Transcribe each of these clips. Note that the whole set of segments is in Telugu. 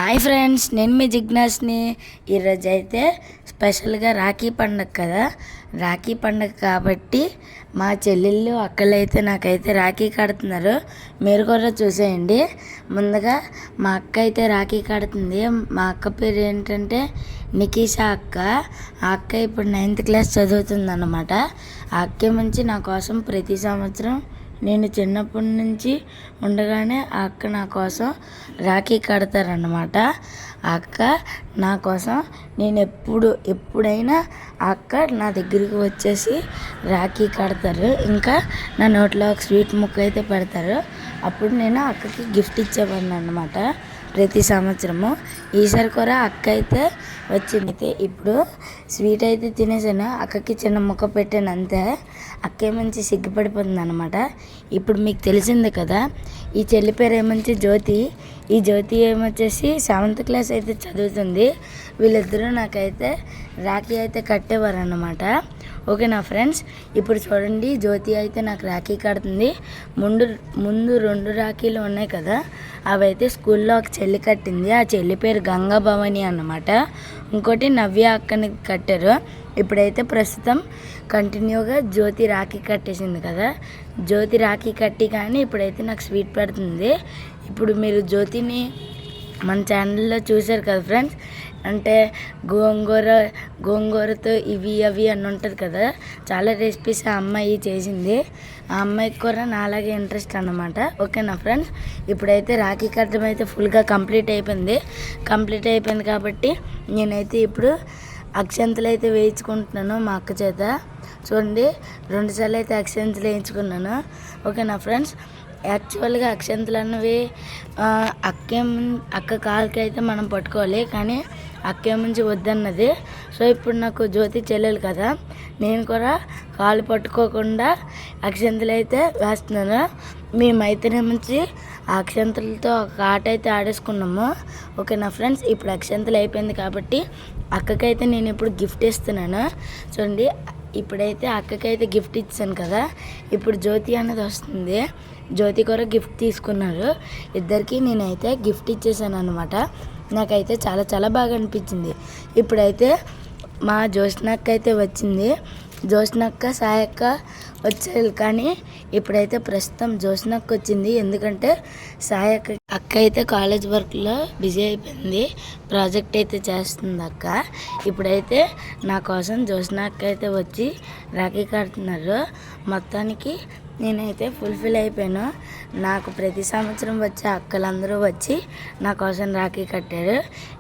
హాయ్ ఫ్రెండ్స్, నేను మీ జిజ్ఞాస్ని. ఈరోజు అయితే స్పెషల్గా రాఖీ పండగ కదా. రాఖీ పండగ కాబట్టి మా చెల్లెళ్ళు అక్కలు అయితే నాకైతే రాఖీ కడుతున్నారు. మీరు కూడా చూసేయండి. ముందుగా మా అక్క అయితే రాఖీ కడుతుంది. మా అక్క పేరు ఏంటంటే నికీషా అక్క. ఆ అక్క ఇప్పుడు 9th క్లాస్ చదువుతుంది అన్నమాట. ఆ అక్క నుంచి నా కోసం ప్రతి సంవత్సరం నేను చిన్నప్పటి నుంచి ఉండగానే ఆ అక్క నా కోసం రాఖీ కడతారన్నమాట. ఆ అక్క నా కోసం నేను ఎప్పుడైనా ఆ అక్క నా దగ్గరికి వచ్చేసి రాఖీ కడతారు. ఇంకా నా నోట్లో ఒక స్వీట్ ముక్క అయితే పెడతారు. అప్పుడు నేను అక్కకి గిఫ్ట్ ఇచ్చేవాడిని అన్నమాట ప్రతి సంవత్సరము. ఈసారి కూడా అక్క అయితే వచ్చింది. అయితే ఇప్పుడు స్వీట్ అయితే తినేసాను, అక్కకి చిన్న ముక్క పెట్టాను అంతే. అక్క ఏమంచి సిగ్గుపడిపోతుంది అనమాట. ఇప్పుడు మీకు తెలిసిందే కదా, ఈ చెల్లి పేరు ఏమంచి జ్యోతి. ఈ జ్యోతి ఏమొచ్చేసి 7th క్లాస్ అయితే చదువుతుంది. వీళ్ళిద్దరూ నాకైతే రాఖీ అయితే కట్టేవారు అన్నమాట. ఓకేనా ఫ్రెండ్స్, ఇప్పుడు చూడండి, జ్యోతి అయితే నాకు రాఖీ కడుతుంది. ముందు 2 రాఖీలు ఉన్నాయి కదా, అవి అయితే స్కూల్లో ఒక చెల్లి కట్టింది. ఆ చెల్లి పేరు గంగా భవాని అన్నమాట. ఇంకోటి నవ్య అక్కని కట్టారు. ఇప్పుడైతే ప్రస్తుతం కంటిన్యూగా జ్యోతి రాఖీ కట్టేసింది కదా. జ్యోతి రాఖీ కట్టి కానీ ఇప్పుడైతే నాకు స్వీట్ పెడుతుంది. ఇప్పుడు మీరు జ్యోతిని మన ఛానల్లో చూశారు కదా ఫ్రెండ్స్. అంటే గోంగూరతో ఇవి అవి అని ఉంటుంది కదా, చాలా రెసిపీస్ ఆ అమ్మాయి చేసింది. ఆ అమ్మాయికి కూడా నాలాగే ఇంట్రెస్ట్ అన్నమాట. ఓకేనా ఫ్రెండ్స్, ఇప్పుడైతే రాఖీ కట్టడం అయితే ఫుల్గా కంప్లీట్ అయిపోయింది కాబట్టి నేనైతే ఇప్పుడు అక్షంతలు అయితే వేయించుకుంటున్నాను మా అక్క చేత. చూడండి, 2 సార్లు అయితే అక్షంతలు వేయించుకున్నాను. ఓకేనా ఫ్రెండ్స్, యాక్చువల్గా అక్షంతలు అన్నవి అక్క కాలుకి అయితే మనం పట్టుకోవాలి, కానీ అక్కేముంచి వద్దన్నది. సో ఇప్పుడు నాకు జ్యోతి చెల్లెలు కదా, నేను కూడా కాలు పట్టుకోకుండా అక్షంతలు అయితే వేస్తున్నాను. మేమైతేనేమించి ఆ అక్షంతలతో ఒక ఆట అయితే ఆడేసుకున్నాము. ఓకేనా ఫ్రెండ్స్, ఇప్పుడు అక్షంతలు అయిపోయింది కాబట్టి అక్కకైతే నేను ఇప్పుడు గిఫ్ట్ ఇస్తున్నాను. చూడండి, ఇప్పుడైతే అక్కకైతే గిఫ్ట్ ఇచ్చాను కదా, ఇప్పుడు జ్యోతి అన్నది వస్తుంది. జ్యోతి కూడా గిఫ్ట్ తీసుకున్నారు. ఇద్దరికి నేనైతే గిఫ్ట్ ఇచ్చేసాను అనమాట. నాకైతే చాలా చాలా బాగా అనిపించింది. ఇప్పుడైతే మా జ్యోత్స్నక్క అయితే వచ్చింది. జ్యోత్స్నక్క సాయక్క వచ్చారు, కానీ ఇప్పుడైతే ప్రస్తుతం జ్యోత్స్నక్క వచ్చింది. ఎందుకంటే సాయక్క అక్క అయితే కాలేజ్ వర్క్లో బిజీ అయిపోయింది, ప్రాజెక్ట్ అయితే చేస్తుంది అక్క. ఇప్పుడైతే నా కోసం జ్యోత్స్నక్క అయితే వచ్చి రాఖీ కడుతున్నారు. మొత్తానికి నేనైతే ఫుల్ఫిల్ అయిపోయాను. నాకు ప్రతి సంవత్సరం వచ్చే అక్కలందరూ వచ్చి నా కోసం రాఖీ కట్టారు.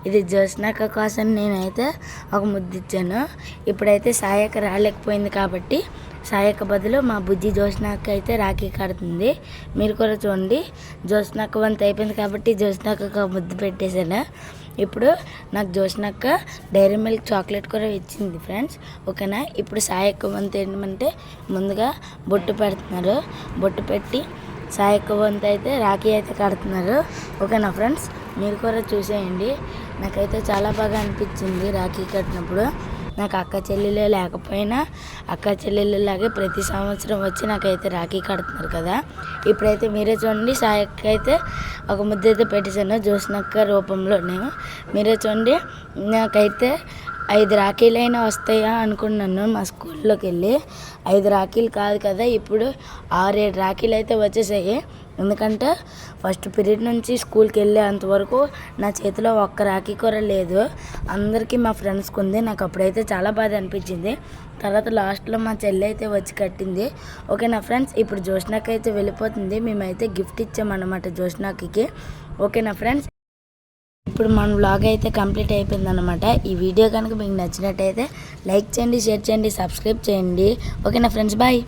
ఇది జ్యోత్స్నక్క కోసం నేనైతే ఒక ముద్దు ఇచ్చాను. ఇప్పుడైతే సాయక్క రాలేకపోయింది కాబట్టి సాయక్క బదులు మా బుజ్జి జ్యోత్స్నక్క అయితే రాఖీ కడుతుంది. మీరు కూడా చూడండి, జ్యోత్స్నక్క వంతు అయిపోయింది కాబట్టి జ్యోత్స్నక్క ముద్దు పెట్టేశాను. ఇప్పుడు నాకు జ్యోత్స్నక్క డైరీ మిల్క్ చాక్లెట్ కూడా ఇచ్చింది ఫ్రెండ్స్. ఓకేనా, ఇప్పుడు సాయక్క వంతు ఏంటంటే ముందుగా బొట్టు పెడుతున్నారు. బొట్టు పెట్టి సాయక్క వంతు అయితే రాఖీ అయితే కడుతున్నారు. ఓకేనా ఫ్రెండ్స్, మీరు కూడా చూసేయండి. నాకైతే చాలా బాగా అనిపించింది రాఖీ కట్టినప్పుడు. నాకు అక్క చెల్లెలు లేకపోయినా అక్క చెల్లెళ్ళలాగే ప్రతి సంవత్సరం వచ్చి నాకైతే రాఖీ కడుతున్నారు కదా. ఇప్పుడైతే మీరే చూడండి, సాయక్క అయితే ఒక ముద్ద అయితే పెట్టేశాను జ్యోత్స్నక్క రూపంలో. నేను మీరే చూడండి, నాకైతే 5 రాఖీలైనా వస్తాయా అనుకున్నాను. మా స్కూల్లోకి వెళ్ళి 5 రాఖీలు కాదు కదా, ఇప్పుడు 6-7 రాఖీలు అయితే వచ్చేసాయి. ఎందుకంటే ఫస్ట్ పీరియడ్ నుంచి స్కూల్కి వెళ్ళేంతవరకు నా చేతిలో ఒక్క రాఖీ కూడా లేదు. అందరికీ మా ఫ్రెండ్స్కి ఉంది. నాకు అప్పుడైతే చాలా బాధ అనిపించింది. తర్వాత లాస్ట్లో మా చెల్లి అయితే వచ్చి కట్టింది. ఓకేనా ఫ్రెండ్స్, ఇప్పుడు జ్యోత్స్నక్క అయితే వెళ్ళిపోతుంది. మేమైతే గిఫ్ట్ ఇచ్చామన్నమాట జ్యోత్స్నక్కకి. ఓకేనా ఫ్రెండ్స్, ఇప్పుడు మన వ్లాగ్ అయితే కంప్లీట్ అయిపోయింది అనమాట. ఈ వీడియో కనుక మీకు నచ్చినట్టయితే లైక్ చేయండి, షేర్ చేయండి, సబ్స్క్రైబ్ చేయండి. ఓకేనా ఫ్రెండ్స్, బాయ్.